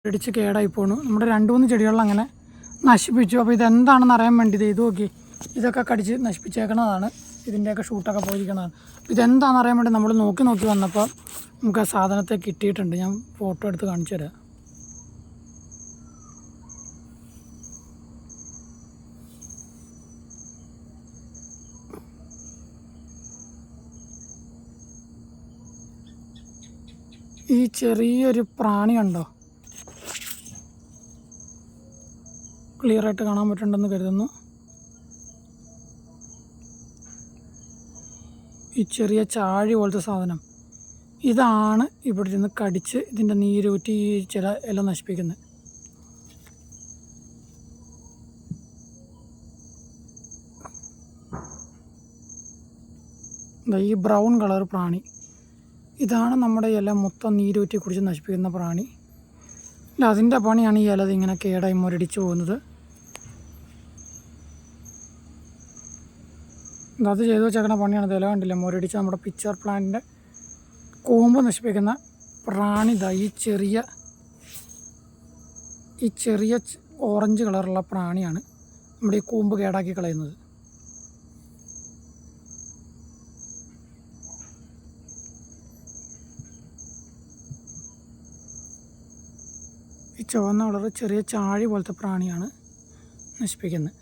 ഇടിച്ച് കേടായി പോണു. നമ്മുടെ 2-3 ചെടികളിൽ അങ്ങനെ നശിപ്പിച്ചു. അപ്പോൾ ഇതെന്താണെന്ന് അറിയാൻ വേണ്ടി ഇത് നോക്കി, ഇതൊക്കെ കടിച്ച് നശിപ്പിച്ചേക്കണതാണ്. ഇതിൻ്റെയൊക്കെ ഷൂട്ടൊക്കെ പോയിരിക്കണതാണ്. ഇതെന്താണെന്ന് അറിയാൻ വേണ്ടി നമ്മൾ നോക്കി വന്നപ്പോൾ നമുക്ക് ആ സാധനത്തെ കിട്ടിയിട്ടുണ്ട്. ഞാൻ ഫോട്ടോ എടുത്ത് കാണിച്ചു തരാം. ഈ ചെറിയൊരു പ്രാണി കണ്ടോ? ക്ലിയറായിട്ട് കാണാൻ പറ്റുന്നുണ്ടെന്ന് കരുതുന്നു. ഈ ചെറിയ ചാഴി പോലത്തെ സാധനം ഇതാണ് ഇവിടെ ഇരുന്ന് കടിച്ച് ഇതിൻ്റെ നീരൂറ്റി ഈ ചില ഇല നശിപ്പിക്കുന്നത്. ഈ ബ്രൗൺ കളർ പ്രാണി ഇതാണ് നമ്മുടെ ഇല മൊത്തം നീരൂറ്റി കുടിച്ച് നശിപ്പിക്കുന്ന പ്രാണി. അതിൻ്റെ പണിയാണ് ഈ ഇല ഇങ്ങനെ കേടായി മുരടിച്ച് പോകുന്നത്. അത് ചെയ്തു വെച്ചേക്കുന്ന പണിയാണ്. ഇല കണ്ടില്ല, മുരടിച്ച് നമ്മുടെ പിച്ചർ പ്ലാന്റിൻ്റെ കൂമ്പ് നശിപ്പിക്കുന്ന പ്രാണി. ഈ ചെറിയ ഓറഞ്ച് കളറുള്ള പ്രാണിയാണ് നമ്മുടെ ഈ കൂമ്പ് കേടാക്കി കളയുന്നത്. ഈ ചുവന്ന കളർ ചെറിയ ചാഴി പോലത്തെ പ്രാണിയാണ് നശിപ്പിക്കുന്നത്.